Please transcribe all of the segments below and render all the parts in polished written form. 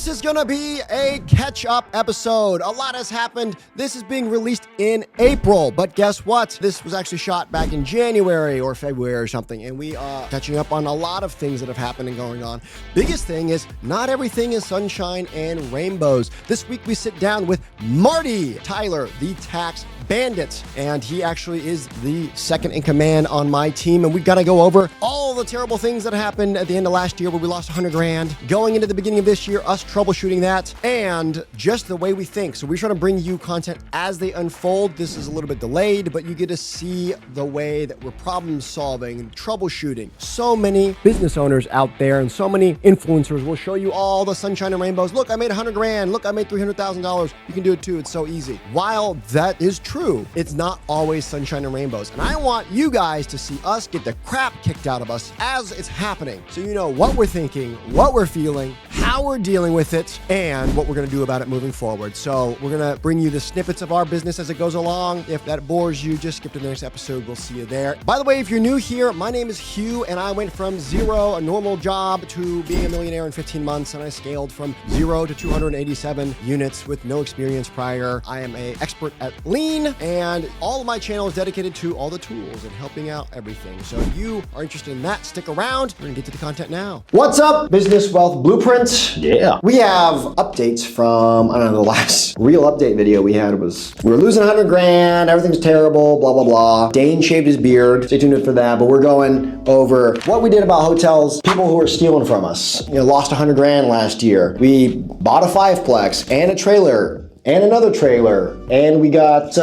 This is gonna be a catch-up episode. A lot has happened. This is being released in April, but guess what? This was actually shot back in January or February or something, and we are catching up on a lot of things that have happened and going on. Biggest thing is not everything is sunshine and rainbows. This week we sit down with Marty Tyler, the tax bandit, and he actually is the second in command on my team, and we've got to go over all the terrible things that happened at the end of last year where we lost 100 grand, going into the beginning of this year, us troubleshooting that, and just the way we think. So we're trying to bring you content as they unfold. This is a little bit delayed, but you get to see the way that we're problem solving and troubleshooting. So many business owners out there and so many influencers will show you all the sunshine and rainbows. Look, I made 100 grand. Look, I made $300,000. You can do it too. It's so easy. While that is true, it's not always sunshine and rainbows. And I want you guys to see us get the crap kicked out of us as it's happening. So you know what we're thinking, what we're feeling, how we're dealing with it, and what we're going to do about it moving forward. So we're going to bring you the snippets of our business as it goes along. If that bores you, just skip to the next episode. We'll see you there. By the way, if you're new here, my name is Hugh, and I went from zero, a normal job, to being a millionaire in 15 months, and I scaled from 0 to 287 units with no experience prior. I am an expert at lean, and all of my channel is dedicated to all the tools and helping out everything. So if you are interested in that, stick around. We're gonna get to the content now. What's up, Business Wealth Blueprint? Yeah. We have updates from, I don't know, the last real update video we had was, we were losing 100 grand, everything's terrible, blah, blah, blah. Dane shaved his beard. Stay tuned for that, but we're going over what we did about hotels, people who are stealing from us. You know, lost 100 grand last year. We bought a 5-plex and a trailer and another trailer, and we got,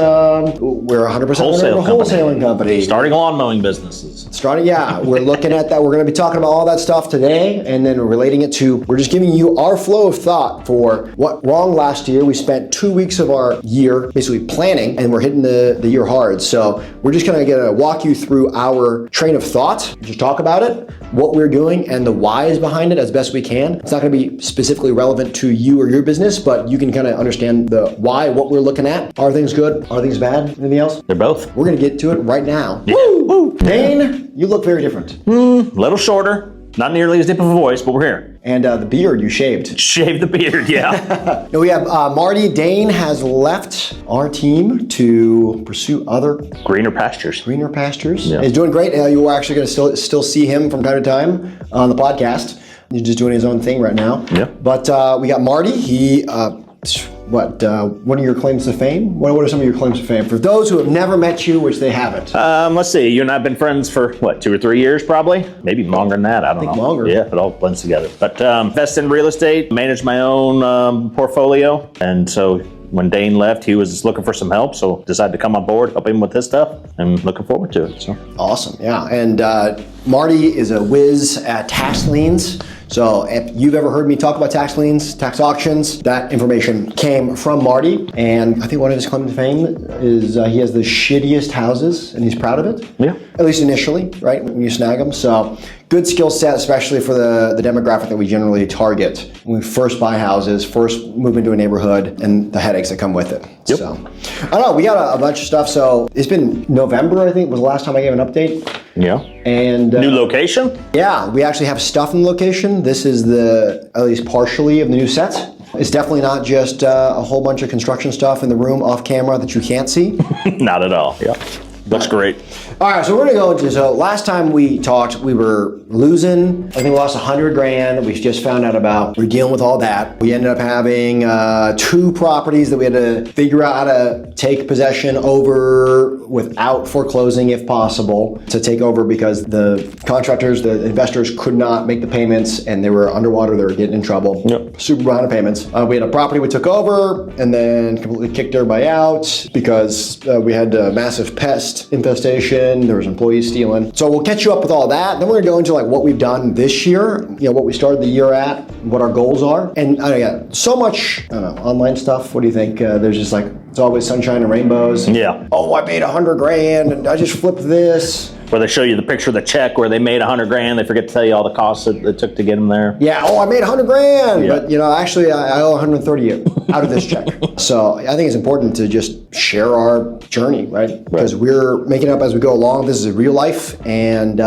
we're 100% wholesaling company. Starting lawn mowing businesses. We're looking at that. We're gonna be talking about all that stuff today, and then relating it to, we're just giving you our flow of thought for what wrong last year. We spent 2 weeks of our year basically planning, and we're hitting the year hard. So we're just gonna walk you through our train of thought, just talk about it, what we're doing, and the whys behind it as best we can. It's not gonna be specifically relevant to you or your business, but you can kind of understand the why, what we're looking at. Are things good? Are things bad? Anything else? They're both. We're gonna get to it right now. Yeah. Woo! Dane, you look very different. A little shorter, not nearly as deep of a voice, but we're here. And the beard you shaved. Shave the beard, yeah. Now we have Marty. Dane has left our team to pursue other Greener pastures. Yeah. He's doing great. You are actually gonna still see him from time to time on the podcast. He's just doing his own thing right now. Yeah. But we got Marty. He what are your claims to fame? What are some of your claims to fame? For those who have never met you, which they haven't. Let's see, you and I have been friends for, 2 or 3 years probably? Maybe longer than that, I don't know. Longer. Yeah, it all blends together. But invest in real estate, manage my own portfolio. And so when Dane left, he was looking for some help, so decided to come on board, help him with his stuff, and looking forward to it. So awesome, yeah. And Marty is a whiz at tax liens. So if you've ever heard me talk about tax liens, tax auctions, that information came from Marty. And I think one of his claims to fame is he has the shittiest houses, and he's proud of it. Yeah. At least initially, right, when you snag them. So good skill set, especially for the demographic that we generally target when we first buy houses, first move into a neighborhood, and the headaches that come with it. Yep. So I don't know, we got a bunch of stuff. So it's been November, I think, was the last time I gave an update. yeah. And New location? yeah, we actually have stuff in the location. This is at least partially of the new set. It's definitely not just a whole bunch of construction stuff in the room off camera that you can't see. Not at all, yeah. Looks great. All right, so we're gonna go into, so last time we talked, we were losing, I think we lost 100 grand, we just found out about. We're dealing with all that. We ended up having 2 properties that we had to figure out how to take possession over without foreclosing if possible, to take over because the contractors, the investors could not make the payments and they were underwater, they were getting in trouble. Yep. Super behind on payments. We had a property we took over and then completely kicked everybody out because we had a massive pest infestation. There was employees stealing. So we'll catch you up with all that. Then we're gonna go into like what we've done this year, what we started the year at, what our goals are. And so much, online stuff. What do you think? There's just like, it's always sunshine and rainbows. Yeah. Oh, I made 100 grand and I just flipped this. Where they show you the picture of the check where they made 100 grand, they forget to tell you all the costs that it took to get them there. Yeah, I made 100 grand, Yeah. but actually I owe 130 you out of this check. So I think it's important to just share our journey, right? Because we're making it up as we go along. This is a real life, and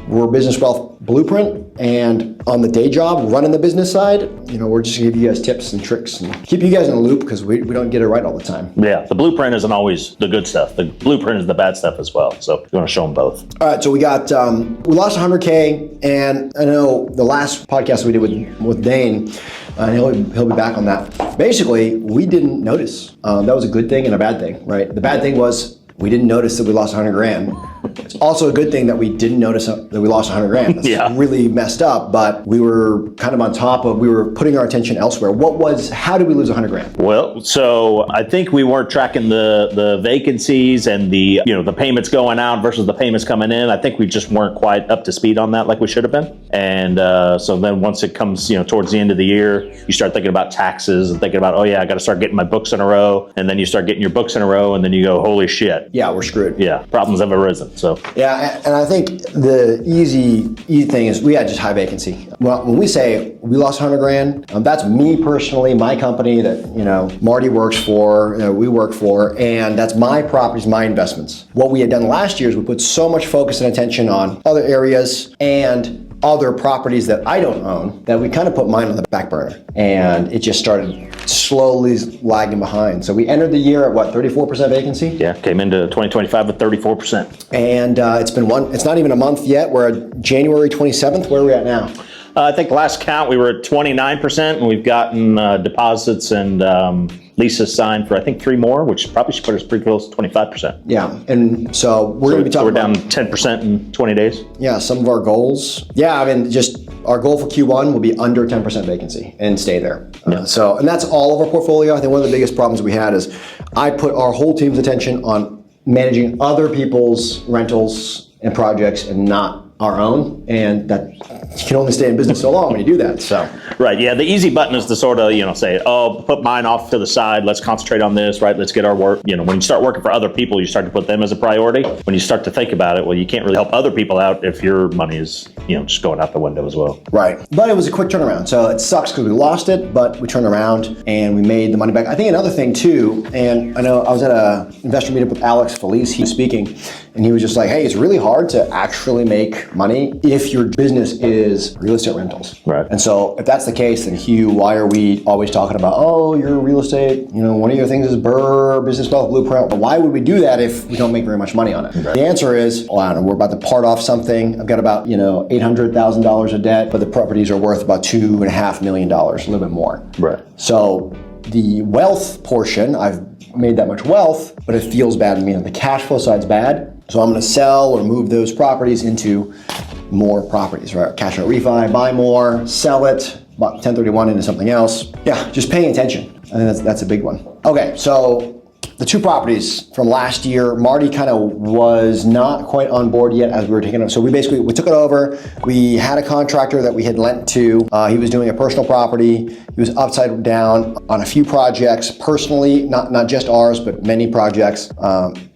we're Business Wealth Blueprint, and on the day job, running the business side, we're just gonna give you guys tips and tricks and keep you guys in the loop because we don't get it right all the time. Yeah, the blueprint isn't always the good stuff. The blueprint is the bad stuff as well. So you want to show them both. All right, so we lost 100K, and I know the last podcast we did with Dane, and he'll be back on that. Basically, we didn't notice. That was a good thing and a bad thing, right? The bad thing was we didn't notice that we lost 100 grand. It's also a good thing that we didn't notice that we lost 100 grand. That's really messed up, but we were kind of on top of, we were putting our attention elsewhere. How did we lose 100 grand? Well, so I think we weren't tracking the vacancies and the payments going out versus the payments coming in. I think we just weren't quite up to speed on that like we should have been. And so then once it comes, towards the end of the year, you start thinking about taxes and thinking about, oh yeah, I got to start getting my books in a row. And then you start getting your books in a row and then you go, holy shit. Yeah, we're screwed. Yeah, problems have arisen. So yeah, and I think the easy thing is we had just high vacancy. Well, when we say we lost 100 grand, that's me personally, my company that Marty works for, we work for, and that's my properties, my investments. What we had done last year is we put so much focus and attention on other areas and other properties that I don't own that we kind of put mine on the back burner, and it just started slowly lagging behind. So we entered the year at what, 34% vacancy? Yeah, came into 2025 with 34%. And it's not even a month yet. We're at January 27th. Where are we at now? I think last count we were at 29%, and we've gotten deposits and leases signed for I think 3 more, which probably should put us pretty close to 25%. Yeah, and so we're going to be talking about. So we're down 10% in 20 days. Yeah, some of our goals. Yeah, I mean, just our goal for Q1 will be under 10% vacancy and stay there. Yeah. And that's all of our portfolio. I think one of the biggest problems we had is I put our whole team's attention on managing other people's rentals and projects and not our own, and that you can only stay in business so long when you do that. So right, yeah, the easy button is to sort of say, oh, put mine off to the side, let's concentrate on this, right, let's get our work. When you start working for other people, you start to put them as a priority. When you start to think about it, well, you can't really help other people out if your money is just going out the window as well. Right, but it was a quick turnaround, so it sucks because we lost it, but we turned around and we made the money back. I think another thing too, and I know I was at a investor meetup with Alex Felice, he was speaking, and he was just like, hey, it's really hard to actually make money if your business is real estate rentals. Right. And so if that's the case, then Hugh, why are we always talking about, oh, you're real estate, one of your things is BRRRR, business wealth blueprint. But why would we do that if we don't make very much money on it? Right. The answer is, well, I don't know, we're about to part off something. I've got about, $800,000 of debt, but the properties are worth about $2.5 million, a little bit more. Right. So the wealth portion, I've made that much wealth, but it feels bad to me. The cash flow side's bad. So I'm going to sell or move those properties into more properties, right? Cash out refi, buy more, sell it, 1031 into something else. Yeah, just paying attention. I think that's a big one. Okay, so the 2 properties from last year, Marty kind of was not quite on board yet as we were taking it. So we took it over. We had a contractor that we had lent to. He was doing a personal property. He was upside down on a few projects personally, not just ours, but many projects.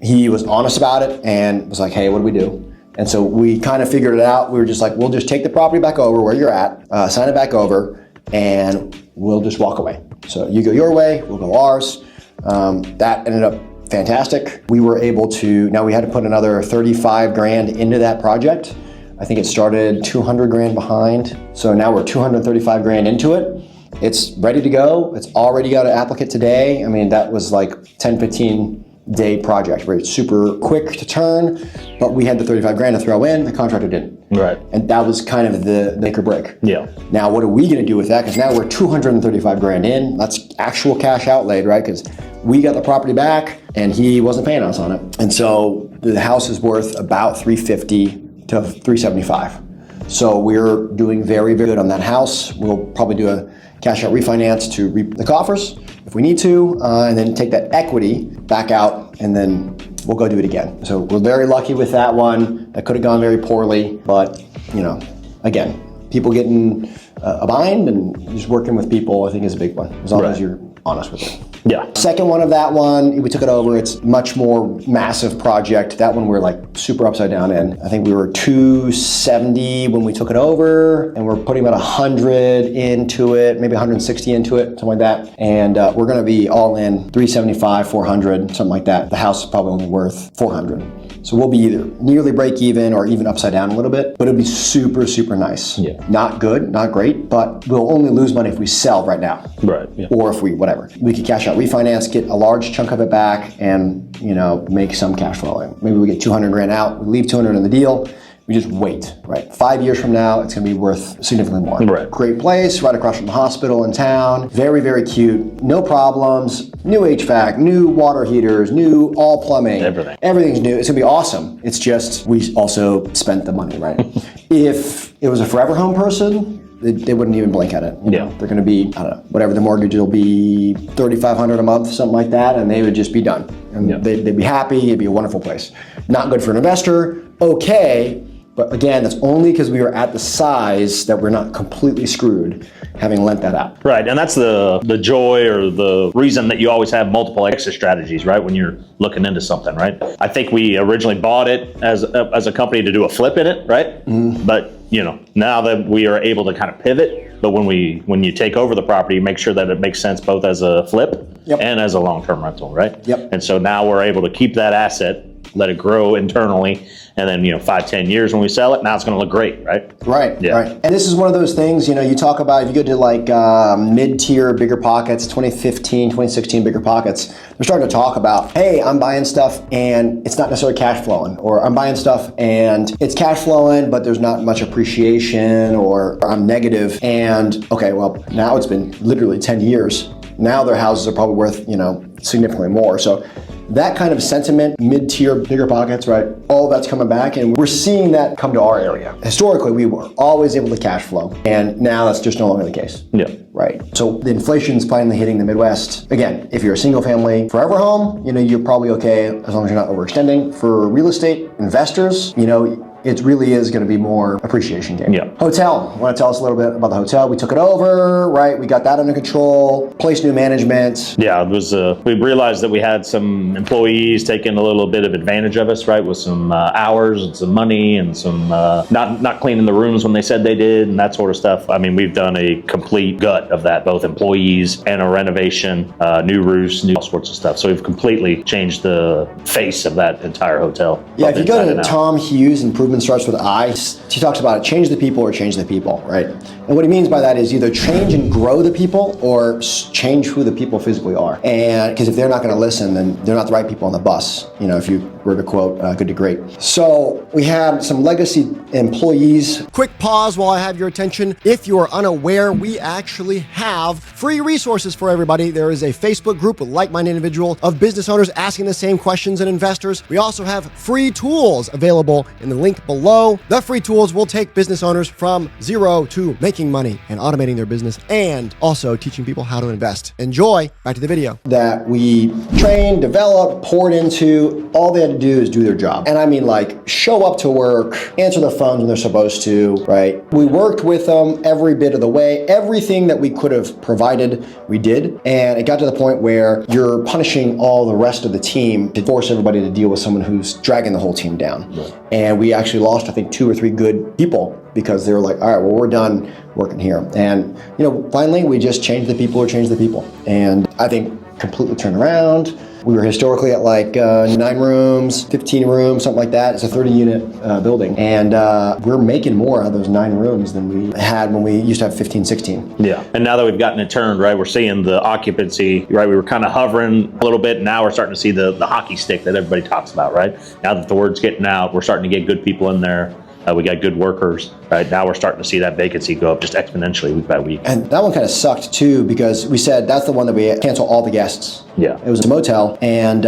He was honest about it and was like, hey, what do we do? And so we kind of figured it out. We were just like, we'll just take the property back over where you're at, sign it back over, and we'll just walk away. So you go your way, we'll go ours. That ended up fantastic. We were able to, now we had to put another 35 grand into that project. I think it started 200 grand behind. So now we're 235 grand into it. It's ready to go. It's already got an applicant today. I mean, that was like 10, 15 day project, right? Super quick to turn, but we had the 35 grand to throw in, the contractor didn't. Right. And that was kind of the make or break. Yeah. Now, what are we gonna do with that? Because now we're 235 grand in. That's actual cash outlaid, right? Because we got the property back and he wasn't paying us on it. And so the house is worth about 350 to 375. So we're doing very, very good on that house. We'll probably do a cash out refinance to reap the coffers if we need to, and then take that equity back out, and then we'll go do it again. So we're very lucky with that one. That could have gone very poorly, but again, people getting a bind and just working with people, I think is a big one, as long as you're honest with it. Yeah. Second one of that one, we took it over. It's much more massive project. That one we're like super upside down in. I think we were 270 when we took it over, and we're putting about 100 into it, maybe 160 into it, something like that. And we're going to be all in 375, 400, something like that. The house is probably only worth 400. So we'll be either nearly break even or even upside down a little bit, but it'll be super, super nice. Yeah. Not good, not great, but we'll only lose money if we sell right now. Right. Yeah. Or if we, whatever. We could cash out, refinance, get a large chunk of it back and, make some cash flow. Maybe we get 200 grand out, we leave 200 in the deal. We just wait, right? 5 years from now, it's gonna be worth significantly more. Right. Great place, right across from the hospital in town. Very, very cute. No problems. New HVAC, new water heaters, new all plumbing. Everything. Everything's new. It's gonna be awesome. It's just, we also spent the money, right? If it was a forever home person, they wouldn't even blink at it. Yeah. They're going to be, I don't know, whatever the mortgage will be, $3,500 a month, something like that, and they would just be done. And they'd be happy. It'd be a wonderful place. Not good for an investor. Okay, but again, that's only because we were at the size that we're not completely screwed having lent that out. Right, and that's the joy or the reason that you always have multiple exit strategies, right? When you're looking into something, right? I think we originally bought it as a company to do a flip in it, right? But now that we are able to kind of pivot, but when you take over the property, make sure that it makes sense both as a flip and as a long-term rental, right? Yep. And so now we're able to keep that asset, let it grow internally, and then 5-10 years when we sell it, now it's going to look great, right? Right, Yeah. right. And this is one of those things, you talk about, if you go to like mid-tier bigger pockets, 2015, 2016 bigger pockets, they're starting to talk about, hey, I'm buying stuff and it's not necessarily cash flowing, or I'm buying stuff and it's cash flowing, but there's not much appreciation, or I'm negative. And okay, well, now it's been literally 10 years. Now their houses are probably worth, significantly more. So that kind of sentiment, mid-tier, bigger pockets, right? All that's coming back, and we're seeing that come to our area. Historically, we were always able to cash flow, and now that's just no longer the case. Yeah. Right. So the inflation's finally hitting the Midwest. Again, if you're a single family forever home, you're probably okay as long as you're not overextending. For real estate investors, it really is going to be more appreciation game. Yeah. Hotel. Want to tell us a little bit about the hotel? We took it over, right? We got that under control. Placed new management. Yeah, it was. We realized that we had some employees taking a little bit of advantage of us, right, with some hours and some money and some not cleaning the rooms when they said they did and that sort of stuff. I mean, we've done a complete gut of that, both employees and a renovation, new roofs, all sorts of stuff. So we've completely changed the face of that entire hotel. Yeah, if you go to Tom Hughes, Improvement Starts with I, he talks about it, change the people or change the people, right? And what he means by that is either change and grow the people or change who the people physically are. And because if they're not going to listen, then they're not the right people on the bus, if you were to quote Good to Great. So we have some legacy employees. Quick pause while I have your attention. If you are unaware, we actually have free resources for everybody. There is a Facebook group with like-minded individuals of business owners asking the same questions and investors. We also have free tools available in the link below. The free tools will take business owners from zero to making money and automating their business, and also teaching people how to invest. Enjoy. Back to the video. That we trained, developed, poured into. All they had to do is do their job. And I mean, like, show up to work, answer the phones when they're supposed to, right? We worked with them every bit of the way. Everything that we could have provided, we did. And it got to the point where you're punishing all the rest of the team to force everybody to deal with someone who's dragging the whole team down. Right. And we actually lost, I think, 2 or 3 good people because they were like, all right, well, we're done working here. And, finally, we just changed the people or changed the people. And I think completely turned around. We were historically at like 9 rooms, 15 rooms, something like that. It's a 30-unit building. And we're making more out of those 9 rooms than we had when we used to have 15, 16. Yeah. And now that we've gotten it turned, right, we're seeing the occupancy, right? We were kind of hovering a little bit. And now we're starting to see the hockey stick that everybody talks about, right? Now that the word's getting out, we're starting to get good people in there. We got good workers, right? Now we're starting to see that vacancy go up just exponentially week by week. And that one kind of sucked too, because we said that's the one that we cancel all the guests. Yeah. It was a motel, and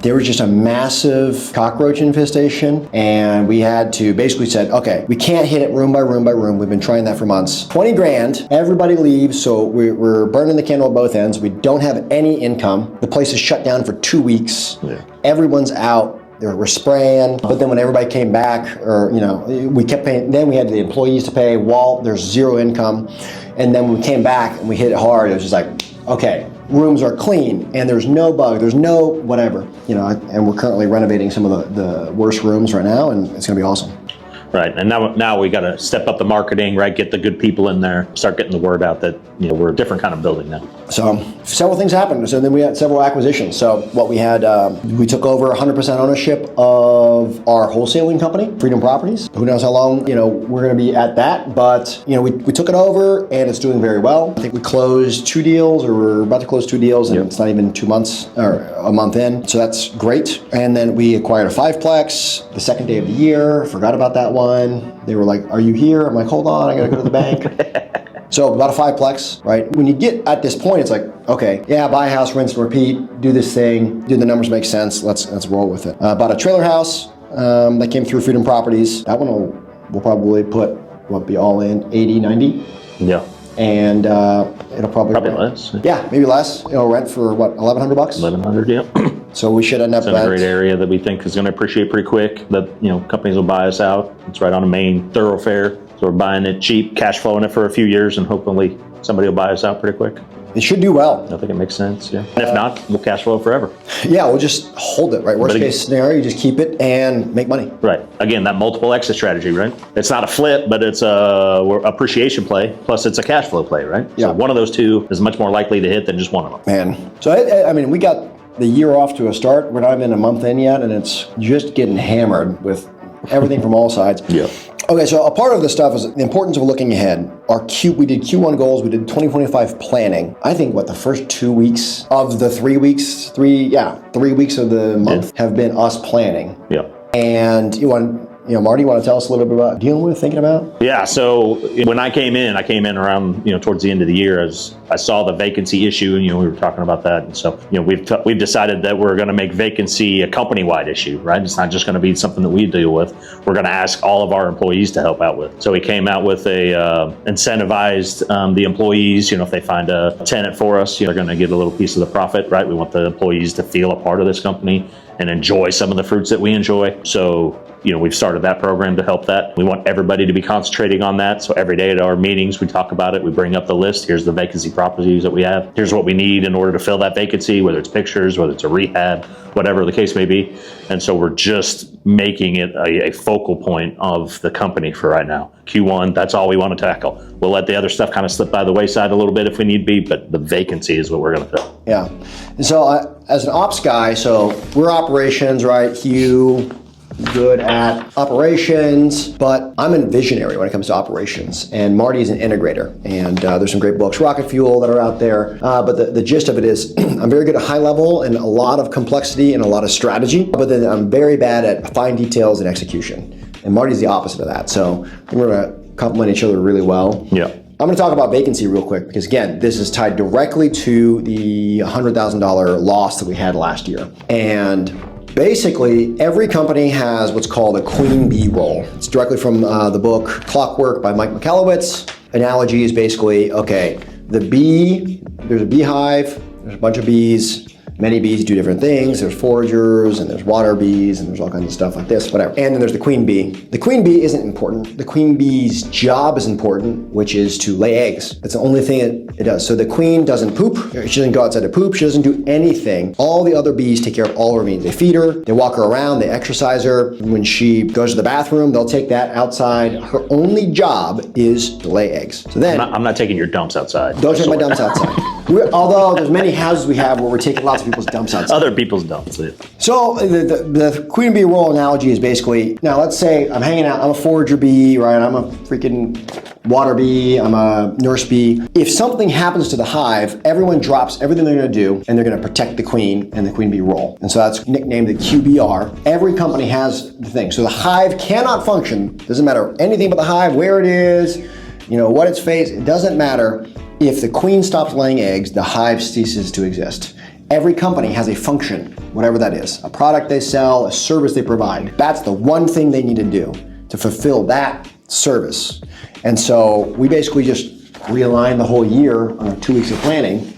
there was just a massive cockroach infestation, and we had to basically said, okay, we can't hit it room by room by room. We've been trying that for months. 20 grand, everybody leaves, so we're burning the candle at both ends. We don't have any income. The place is shut down for 2 weeks. Yeah. Everyone's out. were spraying. But then when everybody came back, or we kept paying. Then we had the employees to pay. While there's zero income, and then when we came back and we hit it hard, it was just like, okay, rooms are clean and there's no bug, there's no whatever, and we're currently renovating some of the worst rooms right now, and it's gonna be awesome. Right, and now we got to step up the marketing, right? Get the good people in there, start getting the word out that we're a different kind of building now. So several things happened. So then we had several acquisitions. So what we had, we took over 100% ownership of our wholesaling company, Freedom Properties. Who knows how long we're going to be at that, but we took it over and it's doing very well. I think we closed 2 deals, or we're about to close 2 deals, and It's not even 2 months or a month in. So that's great. And then we acquired a 5-plex the second day of the year. Forgot about that one. They were like, "Are you here?" I'm like, "Hold on, I gotta go to the bank." So about a 5-plex, right? When you get at this point, it's like, okay, yeah, buy a house, rinse and repeat, do this thing, do the numbers make sense? Let's roll with it. Bought a trailer house that came through Freedom Properties. That one we'll probably put be all in 80, 90. Yeah. And it'll probably less. Yeah, maybe less. It'll rent for what, $1,100? $1,100, yeah. So we should end up in a great area that we think is going to appreciate pretty quick. That companies will buy us out. It's right on a main thoroughfare, so we're buying it cheap, cash flowing it for a few years, and hopefully somebody will buy us out pretty quick. It should do well. I think it makes sense, yeah. And if not, we'll cash flow forever. Yeah, we'll just hold it, right? Worst case scenario, you just keep it and make money. Right. Again, that multiple exit strategy, right? It's not a flip, but it's a appreciation play, plus it's a cash flow play, right? Yeah. So one of those two is much more likely to hit than just one of them. Man. So, I mean, we got the year off to a start. We're not even a month in yet, and it's just getting hammered with everything from all sides. Yeah. Okay, so a part of this stuff is the importance of looking ahead. We did Q1 goals, we did 2025 planning. I think the first 2 weeks of the 3 weeks, 3 weeks of the month have been us planning. Yeah. And Marty, you want to tell us a little bit about dealing with, thinking about? Yeah, so when I came in around, towards the end of the year as I saw the vacancy issue, and, we were talking about that. And so, we've decided that we're going to make vacancy a company-wide issue, right? It's not just going to be something that we deal with. We're going to ask all of our employees to help out with. So we came out with incentivized the employees, if they find a tenant for us, they're going to get a little piece of the profit, right? We want the employees to feel a part of this company and enjoy some of the fruits that we enjoy. So, we've started that program to help that. We want everybody to be concentrating on that. So every day at our meetings, we talk about it. We bring up the list. Here's the vacancy properties that we have. Here's what we need in order to fill that vacancy, whether it's pictures, whether it's a rehab, whatever the case may be. And so we're just making it a focal point of the company for right now. Q1, that's all we want to tackle. We'll let the other stuff kind of slip by the wayside a little bit if we need be, but the vacancy is what we're going to fill. Yeah. And so as an ops guy, so we're operations, right? Hugh, good at operations, but I'm a visionary when it comes to operations, and Marty is an integrator, and there's some great books, Rocket Fuel, that are out there, but the gist of it is I'm very good at high level and a lot of complexity and a lot of strategy, but then I'm very bad at fine details and execution, and Marty's the opposite of that, so I think we're going to complement each other really well. Yeah. I'm going to talk about vacancy real quick because, again, this is tied directly to the $100,000 loss that we had last year. And basically, every company has what's called a queen bee role. It's directly from the book Clockwork by Mike Michalowicz. Analogy is basically, okay, there's a beehive, there's a bunch of bees. Many bees do different things. There's foragers and there's water bees and there's all kinds of stuff like this, whatever. And then there's the queen bee. The queen bee isn't important. The queen bee's job is important, which is to lay eggs. That's the only thing it does. So the queen doesn't poop. She doesn't go outside to poop. She doesn't do anything. All the other bees take care of all her needs. They feed her, they walk her around, they exercise her. When she goes to the bathroom, they'll take that outside. Her only job is to lay eggs. So then I'm not taking your dumps outside. Don't take my dumps outside. Although there's many houses we have where we're taking lots of people's dumps outside. Other people's dumps. Yeah. So the queen bee role analogy is basically, now let's say I'm hanging out, I'm a forager bee, right? I'm a freaking water bee, I'm a nurse bee. If something happens to the hive, everyone drops everything they're gonna do and they're gonna protect the queen and the queen bee role. And so that's nicknamed the QBR. Every company has the thing. So the hive cannot function, doesn't matter anything about the hive, where it is, what its face, it doesn't matter. If the queen stops laying eggs, the hive ceases to exist. Every company has a function, whatever that is, a product they sell, a service they provide. That's the one thing they need to do to fulfill that service. And so we basically just realign the whole year on 2 weeks of planning,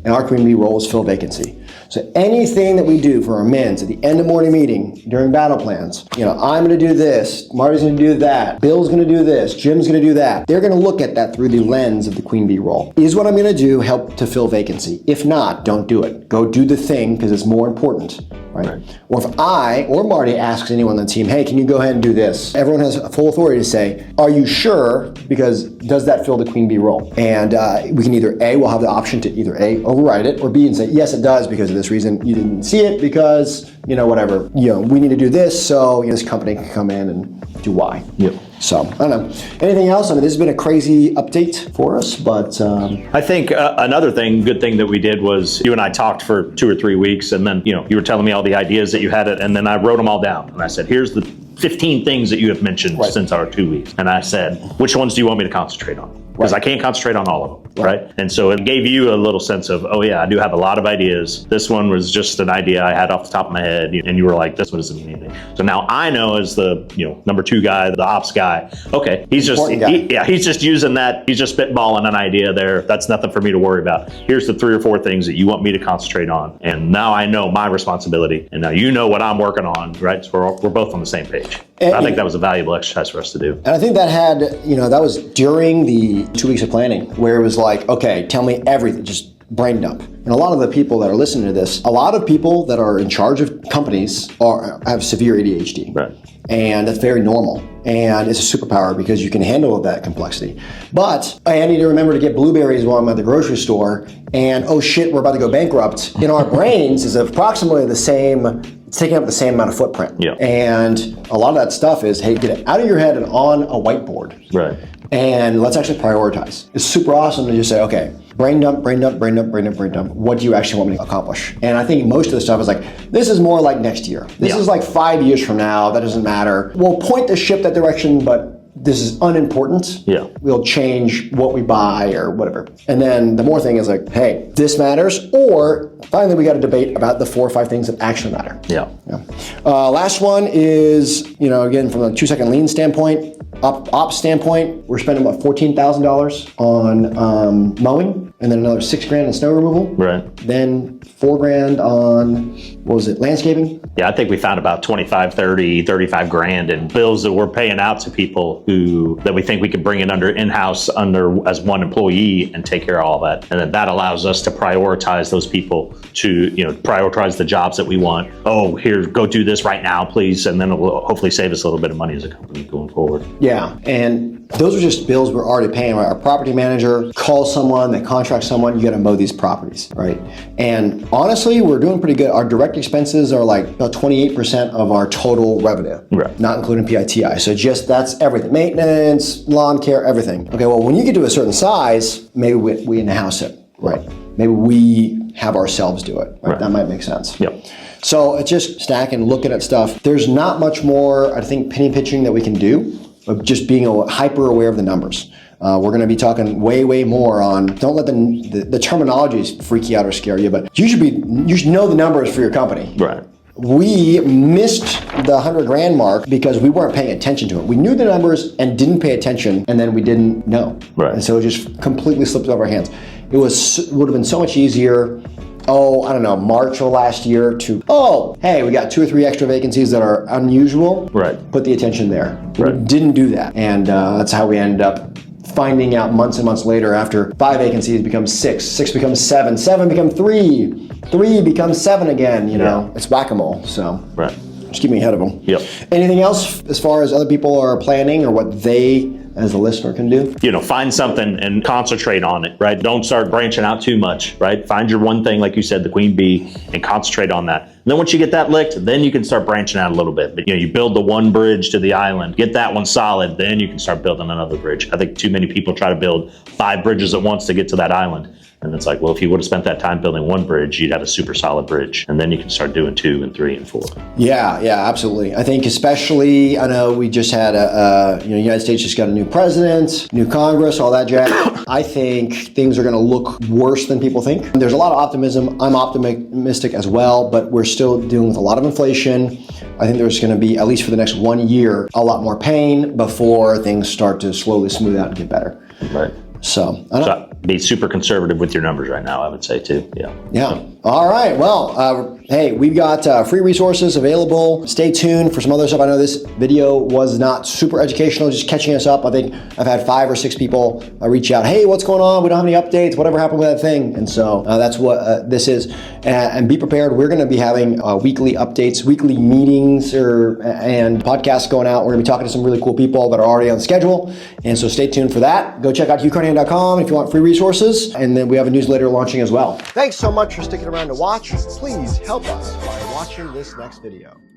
and our queen bee role is fill vacancy. So anything that we do for our mins at the end of morning meeting, during battle plans, I'm going to do this, Marty's going to do that, Bill's going to do this, Jim's going to do that. They're going to look at that through the lens of the queen bee role. Is what I'm going to do help to fill vacancy? If not, don't do it. Go do the thing because it's more important. Right? Or if I or Marty asks anyone on the team, hey, can you go ahead and do this? Everyone has full authority to say, are you sure? Because does that fill the queen bee role? And we can either A, we'll have the option to either A, override it, or B, and say, yes, it does because of this reason. You didn't see it because, whatever, we need to do this so this company can come in and do Y. Yep. So, I don't know. Anything else? I mean, this has been a crazy update for us, but... I think another good thing that we did was you and I talked for 2 or 3 weeks, and then, you were telling me all the ideas that you had, and then I wrote them all down. And I said, here's the 15 things that you have mentioned since our 2 weeks. And I said, which ones do you want me to concentrate on? Because I can't concentrate on all of them, right? And so it gave you a little sense of, oh yeah, I do have a lot of ideas. This one was just an idea I had off the top of my head, and you were like, this one doesn't mean anything. So now I know as the number 2 guy, the ops guy, okay, he's just using that, he's just spitballing an idea there. That's nothing for me to worry about. Here's the 3 or 4 things that you want me to concentrate on, and now I know my responsibility, and now you know what I'm working on, right? So we're both on the same page. And I think that was a valuable exercise for us to do. And I think that had, that was during the 2 weeks of planning where it was like, okay, tell me everything, just brain dump. And a lot of the people that are listening to this, a lot of people that are in charge of companies have severe ADHD. Right. And that's very normal. And it's a superpower because you can handle that complexity. But I need to remember to get blueberries while I'm at the grocery store. And oh shit, we're about to go bankrupt. In our brains is approximately the same, it's taking up the same amount of footprint. Yeah. And a lot of that stuff is, hey, get it out of your head and on a whiteboard. Right. And let's actually prioritize. It's super awesome to just say, okay, brain dump, brain dump, brain dump, brain dump, brain dump. What do you actually want me to accomplish? And I think most of the stuff is like, this is more like next year. This is like 5 years from now. That doesn't matter. We'll point the ship that direction, but this is unimportant. Yeah. We'll change what we buy or whatever. And then the more thing is like, hey, this matters. Or finally, we got to debate about the 4 or 5 things that actually matter. Yeah. Last one is, again, from a 2-second lean standpoint, ops standpoint, we're spending about $14,000 on mowing, and then another $6,000 on snow removal. Right. Then $4,000 on, landscaping? Yeah, I think we found about 25, 30, 35 grand in bills that we're paying out to people that we think we could bring in-house as one employee and take care of all that. And then that allows us to prioritize those people to, prioritize the jobs that we want. Oh, here, go do this right now, please. And then it will hopefully save us a little bit of money as a company going forward. Yeah, and those are just bills we're already paying, right? Our property manager calls someone, they contract someone, you gotta mow these properties, right? And honestly, we're doing pretty good. Our direct expenses are like about 28% of our total revenue, right, not including PITI. So that's everything, maintenance, lawn care, everything. Okay, well, when you get to a certain size, maybe we in-house it, right? Maybe we have ourselves do it, right? That might make sense. Yep. So it's just stacking, looking at stuff. There's not much more, I think, penny pinching that we can do, of just being hyper aware of the numbers. We're going to be talking way more on, don't let the terminologies freak you out or scare you, but you should know the numbers for your company. Right. We missed the 100 grand mark because we weren't paying attention to it. We knew the numbers and didn't pay attention, and then we didn't know. Right. And so it just completely slipped out of our hands. It would have been so much easier, March of last year to, hey, we got 2 or 3 extra vacancies that are unusual. Right. Put the attention there. Right. We didn't do that. And that's how we ended up finding out months and months later after 5 vacancies becomes 6, 6 becomes 7, 7 becomes 3, 3 becomes 7 again, It's whack-a-mole, so. Right. Just keep me ahead of them. Yep. Anything else as far as other people are planning or what they, as a listener, can do? Find something and concentrate on it, right? Don't start branching out too much, right? Find your one thing, like you said, the queen bee, and concentrate on that. And then once you get that licked, then you can start branching out a little bit. But you build the one bridge to the island, get that one solid, then you can start building another bridge. I think too many people try to build 5 bridges at once to get to that island. And it's like, well, if you would have spent that time building one bridge, you'd have a super solid bridge. And then you can start doing 2 and 3 and 4. Yeah, absolutely. I think especially, I know we just had the United States just got a new president, new Congress, all that jazz. I think things are going to look worse than people think. There's a lot of optimism. I'm optimistic as well, but we're still dealing with a lot of inflation. I think there's going to be, at least for the next 1 year, a lot more pain before things start to slowly smooth out and get better. Right. So, be super conservative with your numbers right now, I would say too. Yeah. Yeah. All right. Well, hey, we've got free resources available. Stay tuned for some other stuff. I know this video was not super educational, just catching us up. I think I've had 5 or 6 people reach out. Hey, what's going on? We don't have any updates. Whatever happened with that thing? And so that's what this is. And be prepared. We're going to be having weekly updates, weekly meetings and podcasts going out. We're going to be talking to some really cool people that are already on schedule. And so stay tuned for that. Go check out hughcarnahan.com if you want free resources. And then we have a newsletter launching as well. Thanks so much for sticking around to watch. Please help us by watching this next video.